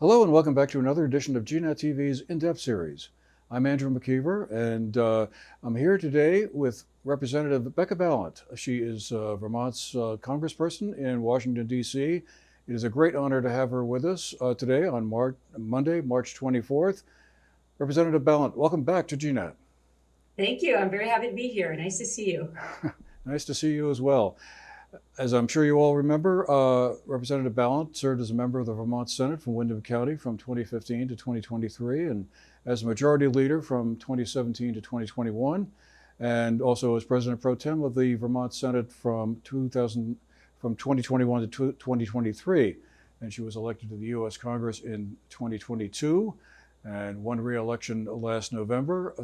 Hello and welcome back to another edition of GNAT-TV's In-Depth series. I'm Andrew McKeever and I'm here today with Representative Becca Balint. She is Vermont's congressperson in Washington, D.C. It is a great honor to have her with us today on Monday, March 24th. Representative Balint, welcome back to GNAT. Thank you. I'm very happy to be here. Nice to see you. Nice to see you as well. As I'm sure you all remember, Representative Balint served as a member of the Vermont Senate from Windham County from 2015 to 2023, and as Majority Leader from 2017 to 2021, and also as President Pro Tem of the Vermont Senate from 2021 to 2023. And she was elected to the U.S. Congress in 2022 and won re-election last November.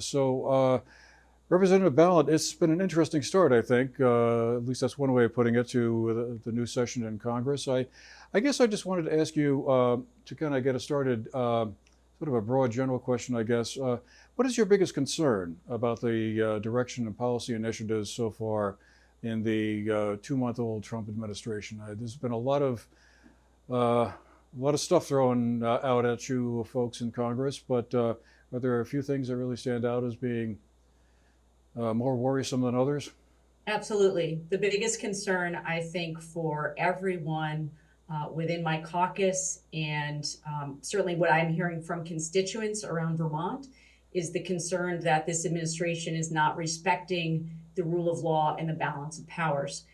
Representative Balint, it's been an interesting start, I think. At least that's one way of putting it, to the new session in Congress. I guess I just wanted to ask you to kind of get us started, sort of a broad general question, I guess. What is your biggest concern about the direction and policy initiatives so far in the two-month-old Trump administration? There's been a lot of stuff thrown out at you folks in Congress, but are there a few things that really stand out as being more worrisome than others? Absolutely. The biggest concern, I think, for everyone within my caucus and certainly what I'm hearing from constituents around Vermont is the concern that this administration is not respecting the rule of law and the balance of powers.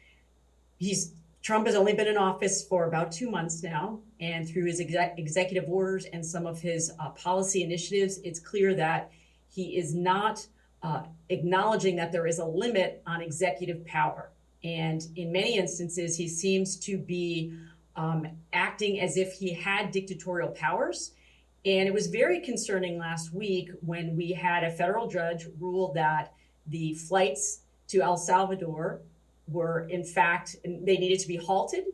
Trump has only been in office for about 2 months now, and through his executive orders and some of his policy initiatives, it's clear that he is not acknowledging that there is a limit on executive power. And in many instances, he seems to be acting as if he had dictatorial powers. And it was very concerning last week when we had a federal judge rule that the flights to El Salvador were, in fact, they needed to be halted,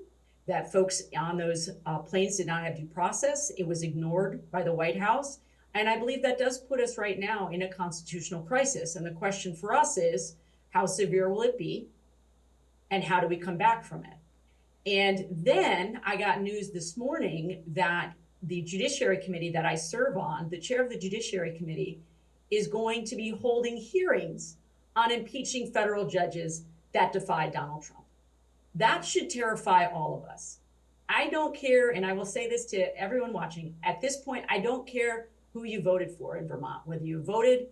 that folks on those planes did not have due process. It was ignored by the White House. And I believe that does put us right now in a constitutional crisis. And the question for us is, how severe will it be? And how do we come back from it? And then I got news this morning that the Judiciary Committee that I serve on, the chair of the Judiciary Committee, is going to be holding hearings on impeaching federal judges that defy Donald Trump. That should terrify all of us. I don't care, and I will say this to everyone watching, at this point, I don't care who you voted for in Vermont, whether you voted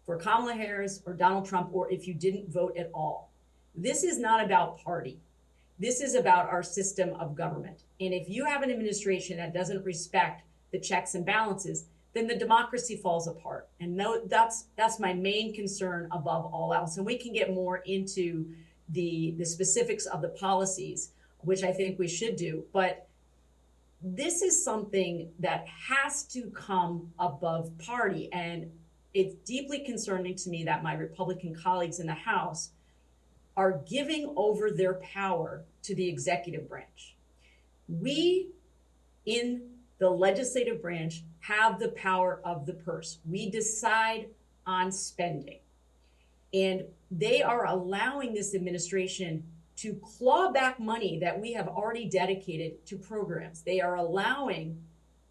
for Kamala Harris or Donald Trump, or if you didn't vote at all. This is not about party. This is about our system of government. And if you have an administration that doesn't respect the checks and balances, then the democracy falls apart. And that's my main concern above all else. And we can get more into the specifics of the policies, which I think we should do. But this is something that has to come above party. And it's deeply concerning to me that my Republican colleagues in the House are giving over their power to the executive branch. We in the legislative branch have the power of the purse. We decide on spending. And they are allowing this administration to claw back money that we have already dedicated to programs. They are allowing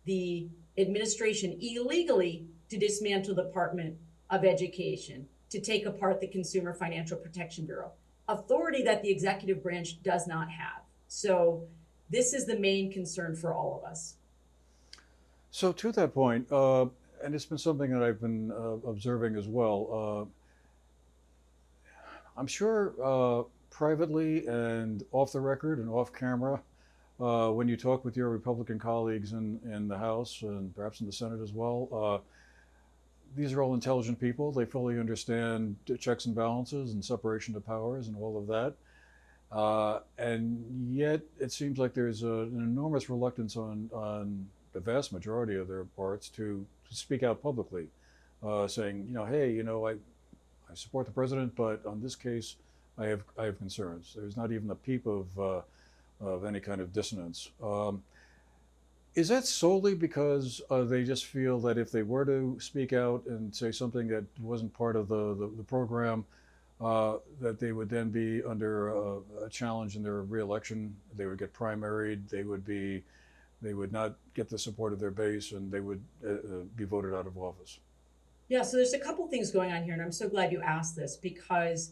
the administration illegally to dismantle the Department of Education, to take apart the Consumer Financial Protection Bureau, authority that the executive branch does not have. So this is the main concern for all of us. So to that point, and it's been something that I've been observing as well, I'm sure privately and off the record and off camera, when you talk with your Republican colleagues in the House and perhaps in the Senate as well, these are all intelligent people. They fully understand checks and balances and separation of powers and all of that. And yet it seems like there's an enormous reluctance on the vast majority of their parts to speak out publicly, saying, hey, I support the president, but on this case, I have concerns. There's not even a peep of any kind of dissonance. Is that solely because they just feel that if they were to speak out and say something that wasn't part of the program, that they would then be under a challenge in their reelection? They would get primaried. They would be they would not get the support of their base and they would be voted out of office. Yeah, so there's a couple things going on here, and I'm so glad you asked this because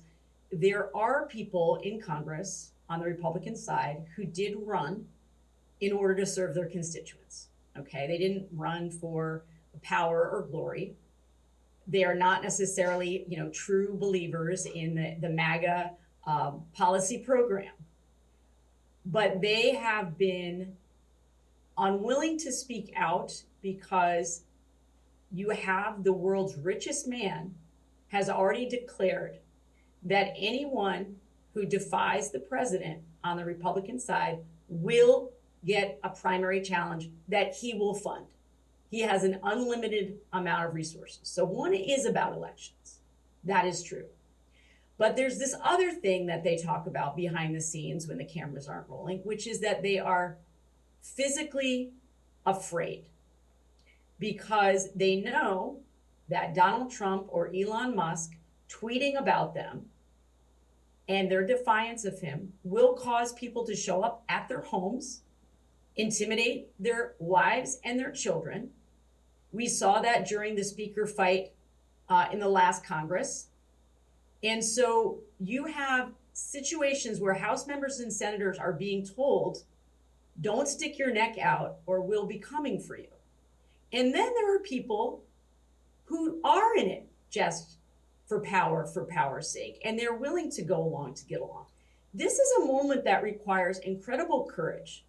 there are people in Congress on the Republican side who did run in order to serve their constituents. Okay, they didn't run for power or glory. They are not necessarily, true believers in the MAGA policy program, but they have been unwilling to speak out because you have the world's richest man has already declared that anyone who defies the president on the Republican side will get a primary challenge that he will fund. He has an unlimited amount of resources. So one is about elections. That is true. But there's this other thing that they talk about behind the scenes when the cameras aren't rolling, which is that they are physically afraid because they know that Donald Trump or Elon Musk tweeting about them and their defiance of him will cause people to show up at their homes, intimidate their wives and their children. We saw that during the speaker fight in the last Congress. And so you have situations where House members and senators are being told, don't stick your neck out or we'll be coming for you. And then there are people who are in it just for power's sake, and they're willing to go along to get along. This is a moment that requires incredible courage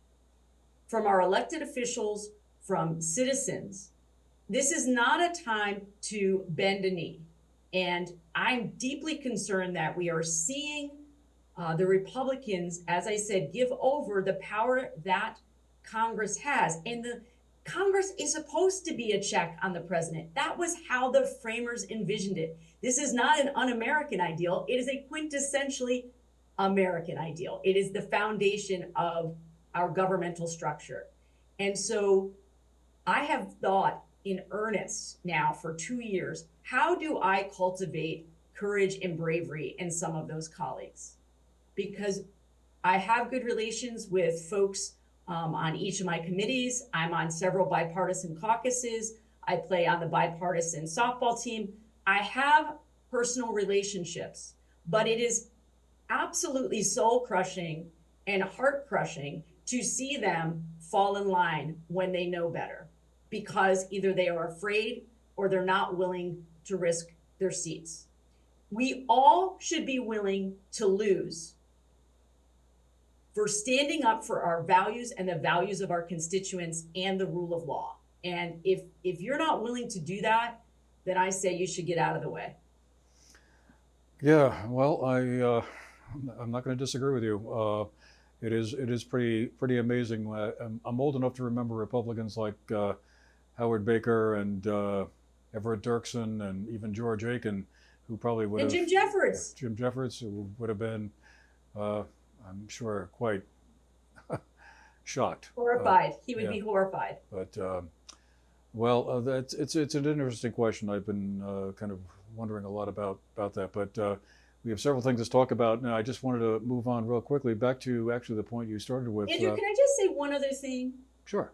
from our elected officials, from citizens. This is not a time to bend a knee. And I'm deeply concerned that we are seeing the Republicans, as I said, give over the power that Congress has. And the Congress is supposed to be a check on the president. That was how the framers envisioned it. This is not an un-American ideal. It is a quintessentially American ideal. It is the foundation of our governmental structure. And so I have thought in earnest now for 2 years, how do I cultivate courage and bravery in some of those colleagues? Because I have good relations with folks on each of my committees. I'm on several bipartisan caucuses. I play on the bipartisan softball team. I have personal relationships, but it is absolutely soul crushing and heart crushing to see them fall in line when they know better, because either they are afraid or they're not willing to risk their seats. We all should be willing to lose for standing up for our values and the values of our constituents and the rule of law. And if you're not willing to do that, then I say you should get out of the way. Yeah, well, I'm not going to disagree with you. It is pretty amazing. I'm old enough to remember Republicans like Howard Baker and Everett Dirksen and even George Aiken, who probably would have. And Jim Jeffords. Jim Jeffords, who would have been, I'm sure, quite shocked. Horrified. He would be horrified. But well, it's an interesting question. I've been kind of wondering a lot about that. But we have several things to talk about. Now, I just wanted to move on real quickly back to actually the point you started with. Andrew, can I just say one other thing? Sure.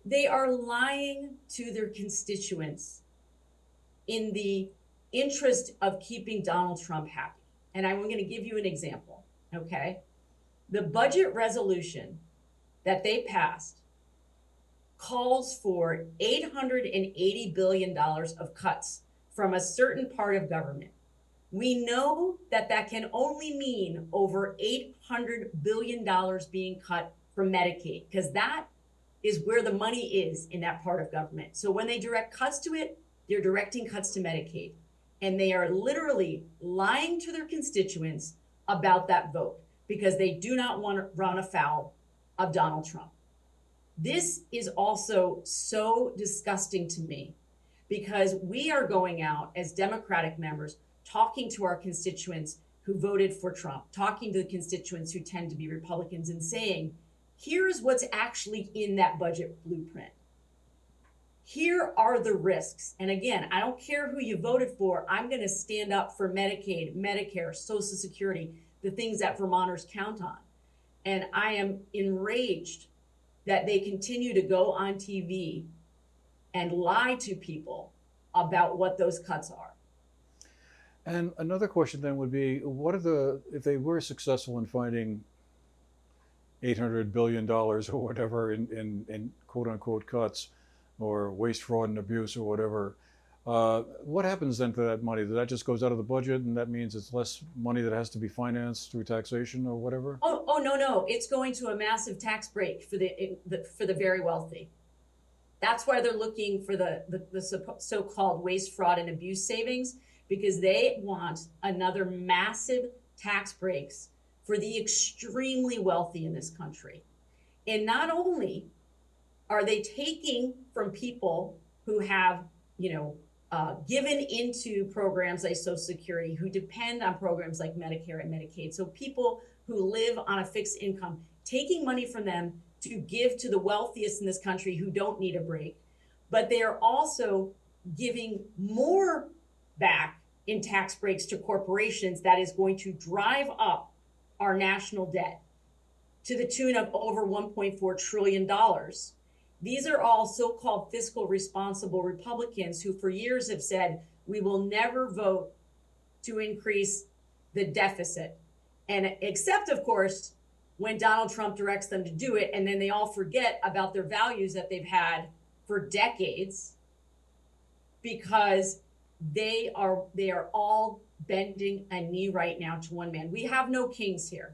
They are lying to their constituents in the interest of keeping Donald Trump happy. And I'm going to give you an example, okay? The budget resolution that they passed calls for $880 billion of cuts from a certain part of government. We know that that can only mean over $800 billion being cut from Medicaid, because that is where the money is in that part of government. So when they direct cuts to it, they're directing cuts to Medicaid. And they are literally lying to their constituents about that vote because they do not want to run afoul of Donald Trump. This is also so disgusting to me because we are going out as Democratic members talking to our constituents who voted for Trump, talking to the constituents who tend to be Republicans and saying, here's what's actually in that budget blueprint. Here are the risks. And again, I don't care who you voted for. I'm going to stand up for Medicaid, Medicare, Social Security, the things that Vermonters count on. And I am enraged that they continue to go on TV and lie to people about what those cuts are. And another question then would be, if they were successful in finding $800 billion or whatever in quote unquote cuts or waste, fraud, and abuse or whatever, what happens then to that money? That just goes out of the budget and that means it's less money that has to be financed through taxation or whatever? Oh, no. It's going to a massive tax break for the very wealthy. That's why they're looking for the so-called waste, fraud, and abuse savings, because they want another massive tax breaks for the extremely wealthy in this country. And not only are they taking from people who have, given into programs like Social Security, who depend on programs like Medicare and Medicaid. So people who live on a fixed income, taking money from them to give to the wealthiest in this country who don't need a break. But they are also giving more back in tax breaks to corporations that is going to drive up our national debt to the tune of over $1.4 trillion. These are all so-called fiscal responsible Republicans who for years have said, we will never vote to increase the deficit. And except, of course, when Donald Trump directs them to do it, and then they all forget about their values that they've had for decades, because they are all bending a knee right now to one man. We have no kings here.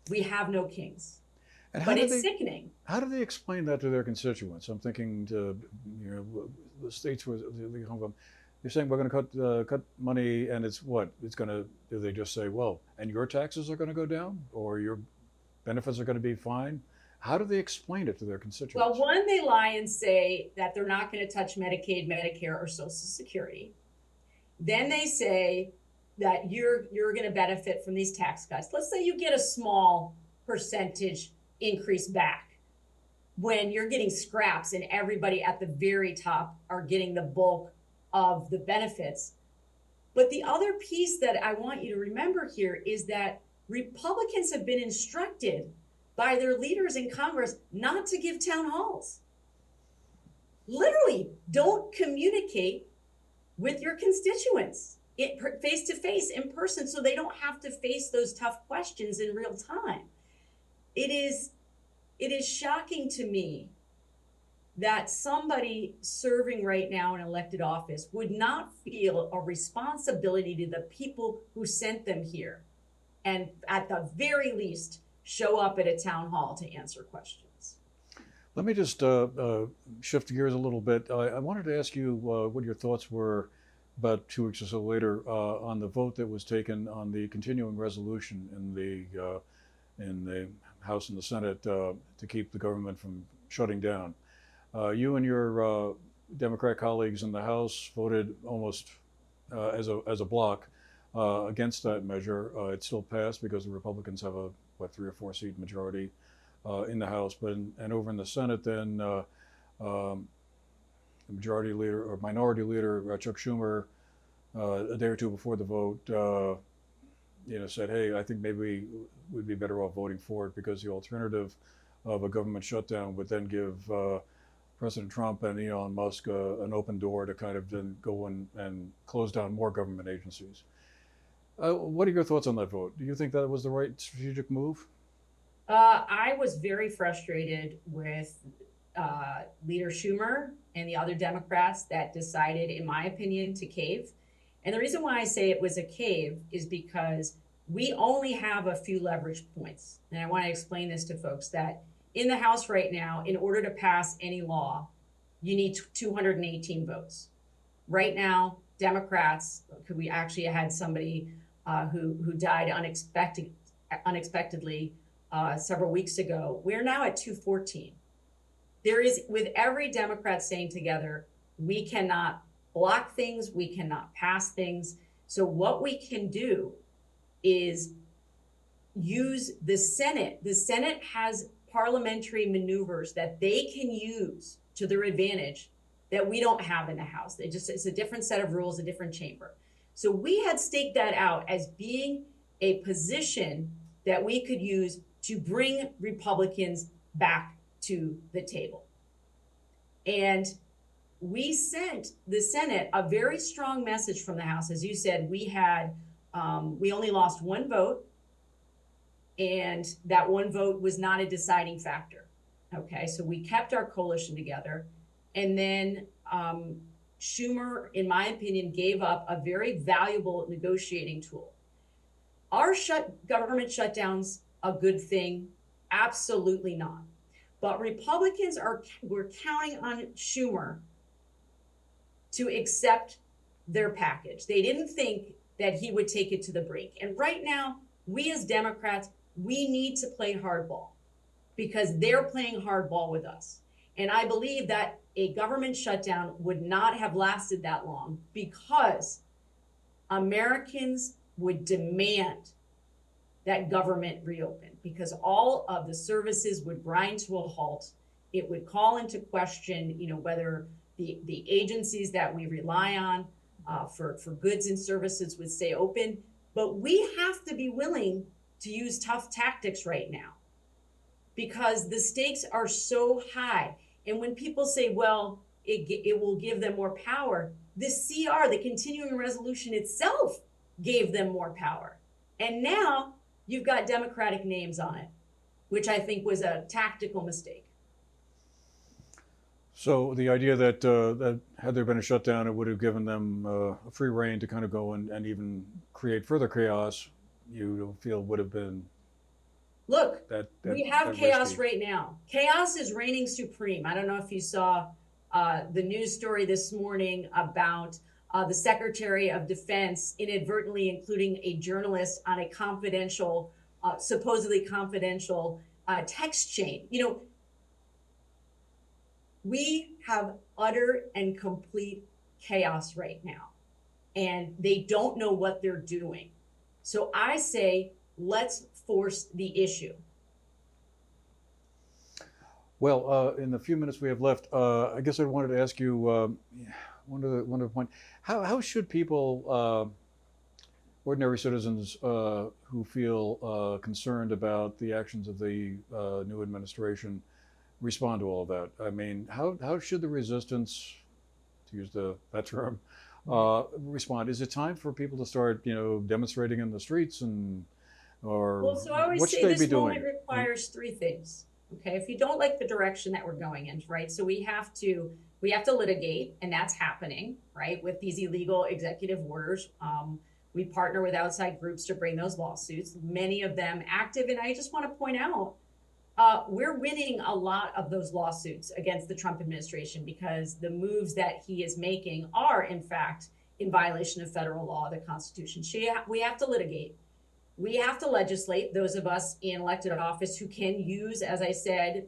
We have no kings. But it's sickening. How do they explain that to their constituents? I'm thinking to the states where they come from. They're saying we're going to cut money, and it's what? It's going to. Do they just say, well, and your taxes are going to go down, or your benefits are going to be fine? How do they explain it to their constituents? Well, one, they lie and say that they're not going to touch Medicaid, Medicare, or Social Security. Then they say that you're going to benefit from these tax cuts. Let's say you get a small percentage increase back when you're getting scraps and everybody at the very top are getting the bulk of the benefits. But the other piece that I want you to remember here is that Republicans have been instructed by their leaders in Congress not to give town halls. Literally, don't communicate with your constituents face to face, in person, so they don't have to face those tough questions in real time. It is shocking to me that somebody serving right now in elected office would not feel a responsibility to the people who sent them here, and at the very least, show up at a town hall to answer questions. Let me just shift gears a little bit. I wanted to ask you what your thoughts were about 2 weeks or so later on the vote that was taken on the continuing resolution in the House and the Senate to keep the government from shutting down. You and your Democrat colleagues in the House voted almost as a bloc against that measure. It still passed because the Republicans have a 3 or 4 seat majority in the House, and over in the Senate, then the majority leader or minority leader Chuck Schumer, a day or two before the vote, said, "Hey, I think maybe we'd be better off voting for it because the alternative of a government shutdown would then give President Trump and Elon Musk an open door to kind of then go and close down more government agencies." What are your thoughts on that vote? Do you think that was the right strategic move? I was very frustrated with Leader Schumer and the other Democrats that decided, in my opinion, to cave. And the reason why I say it was a cave is because we only have a few leverage points. And I want to explain this to folks that in the House right now, in order to pass any law, you need 218 votes. Right now, Democrats, we actually had somebody who died unexpectedly several weeks ago. We're now at 214. There is, with every Democrat saying together, we cannot block things, we cannot pass things. So what we can do is use the Senate. The Senate has parliamentary maneuvers that they can use to their advantage that we don't have in the House. It's a different set of rules, a different chamber. So we had staked that out as being a position that we could use to bring Republicans back to the table. And we sent the Senate a very strong message from the House. As you said, we only lost one vote, and that one vote was not a deciding factor. Okay, so we kept our coalition together. And then Schumer, in my opinion, gave up a very valuable negotiating tool. Are government shutdowns a good thing? Absolutely not. But Republicans were counting on Schumer to accept their package. They didn't think that he would take it to the brink. And right now, we as Democrats, we need to play hardball because they're playing hardball with us. And I believe that a government shutdown would not have lasted that long because Americans would demand that government reopen, because all of the services would grind to a halt. It would call into question, whether the agencies that we rely on for goods and services would stay open. But we have to be willing to use tough tactics right now because the stakes are so high. And when people say, well, it will give them more power, the CR, the continuing resolution itself, gave them more power. And now you've got Democratic names on it, which I think was a tactical mistake. So the idea that had there been a shutdown, it would have given them a free rein to kind of go and even create further chaos, you feel would have been. Look, we have chaos risky. right now. Chaos is reigning supreme. I don't know if you saw the news story this morning about the Secretary of Defense inadvertently including a journalist on a confidential, supposedly confidential text chain. We have utter and complete chaos right now, and they don't know what they're doing. So I say, let's force the issue. Well, in the few minutes we have left, I guess I wanted to ask you one other point. How should people, ordinary citizens who feel concerned about the actions of the new administration, respond to all of that? I mean, how should the resistance, to use that term, respond? Is it time for people to start, demonstrating in the streets Well, so I always what say should they this be doing? moment requires three things. Okay, if you don't like the direction that we're going in, right? So we have to litigate, and that's happening, right? With these illegal executive orders. We partner with outside groups to bring those lawsuits, many of them active. And I just want to point out, we're winning a lot of those lawsuits against the Trump administration because the moves that he is making are, in fact, in violation of federal law, the Constitution. So we have to litigate. We have to legislate, those of us in elected office who can use, as I said,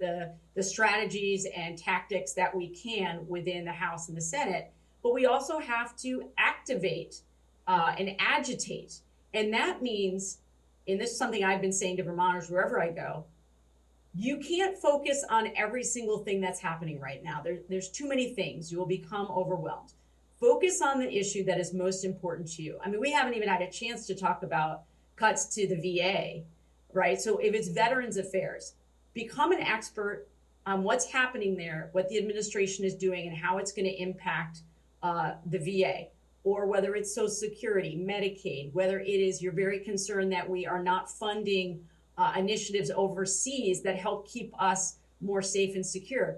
the strategies and tactics that we can within the House and the Senate. But we also have to activate and agitate. And that means, and this is something I've been saying to Vermonters wherever I go, you can't focus on every single thing that's happening right now. There's too many things. You will become overwhelmed. Focus on the issue that is most important to you. I mean, we haven't even had a chance to talk about cuts to the VA, right? So if it's Veterans Affairs, become an expert on what's happening there, what the administration is doing, and how it's going to impact the VA, or whether it's Social Security, Medicaid, whether it is you're very concerned that we are not funding initiatives overseas that help keep us more safe and secure.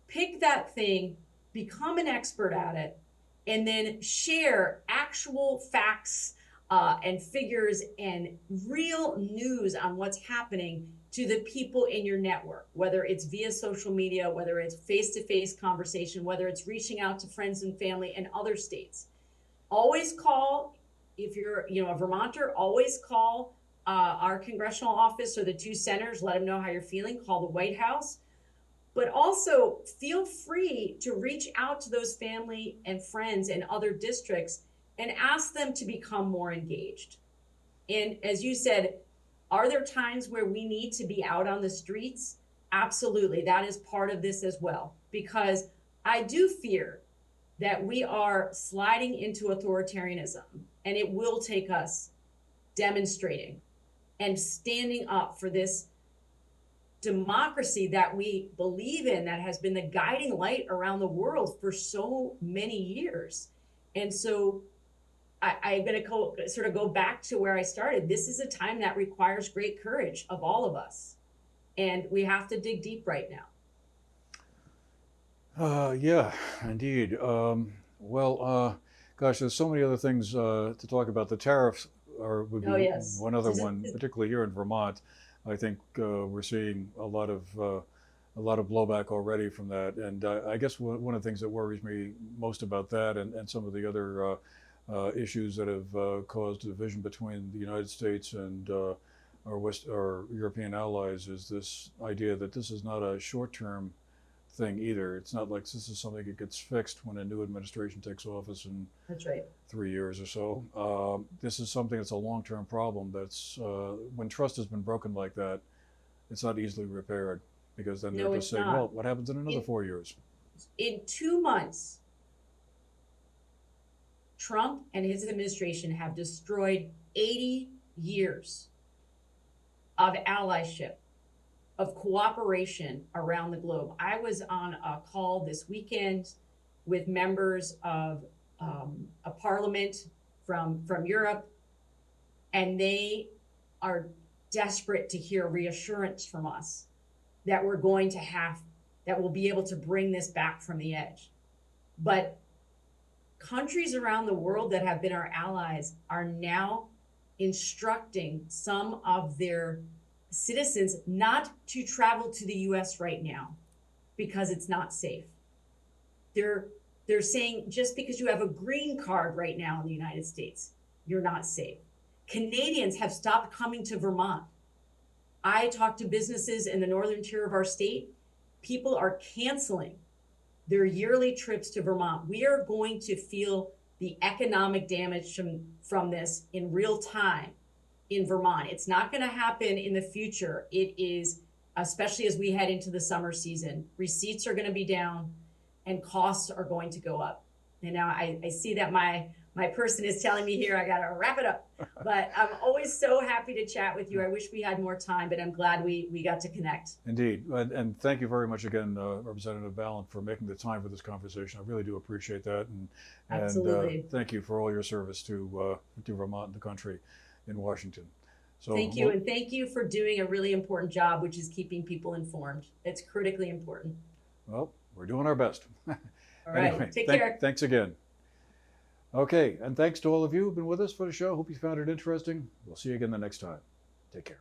Pick that thing, become an expert at it, and then share actual facts and figures and real news on what's happening to the people in your network, whether it's via social media, whether it's face-to-face conversation, whether it's reaching out to friends and family in other states. Always call, if you're a Vermonter, always call our congressional office or the two senators, let them know how you're feeling, call the White House. But also feel free to reach out to those family and friends in other districts and ask them to become more engaged. And as you said, are there times where we need to be out on the streets? Absolutely, that is part of this as well. Because I do fear that we are sliding into authoritarianism, and it will take us demonstrating and standing up for this democracy that we believe in, that has been the guiding light around the world for so many years. And so I'm going to sort of go back to where I started. This is a time that requires great courage of all of us. And we have to dig deep right now. Yeah, indeed. Gosh, there's so many other things to talk about. The tariffs would be Oh, yes. one other one, particularly here in Vermont. I think we're seeing a lot of blowback already from that. And I guess one of the things that worries me most about that, and some of the other issues that have caused division between the United States and our European allies, is this idea that this is not a short-term thing either. It's not like this is something that gets fixed when a new administration takes office in That's right. 3 years or so. This is something that's a long-term problem. That's when trust has been broken like that, it's not easily repaired, because then No, they're it's just saying, not. well, what happens in another 4 years? In 2 months, Trump and his administration have destroyed 80 years of allyship, of cooperation around the globe. I was on a call this weekend with members of a parliament from Europe, and they are desperate to hear reassurance from us that that we'll be able to bring this back from the edge. But countries around the world that have been our allies are now instructing some of their citizens not to travel to the US right now because it's not safe. They're saying just because you have a green card right now in the United States, you're not safe. Canadians have stopped coming to Vermont. I talk to businesses in the northern tier of our state. People are canceling their yearly trips to Vermont. We are going to feel the economic damage from this in real time in Vermont. It's not going to happen in the future. It is, especially as we head into the summer season, receipts are going to be down and costs are going to go up. And now I see that my person is telling me here, I got to wrap it up. But I'm always so happy to chat with you. I wish we had more time, but I'm glad we got to connect. Indeed. And thank you very much again, Representative Balint, for making the time for this conversation. I really do appreciate that. Absolutely. And thank you for all your service to Vermont and the country in Washington. So thank you. And thank you for doing a really important job, which is keeping people informed. It's critically important. Well, we're doing our best. All right. Anyway, Take care. Thanks again. Okay. And thanks to all of you who've been with us for the show. Hope you found it interesting. We'll see you again the next time. Take care.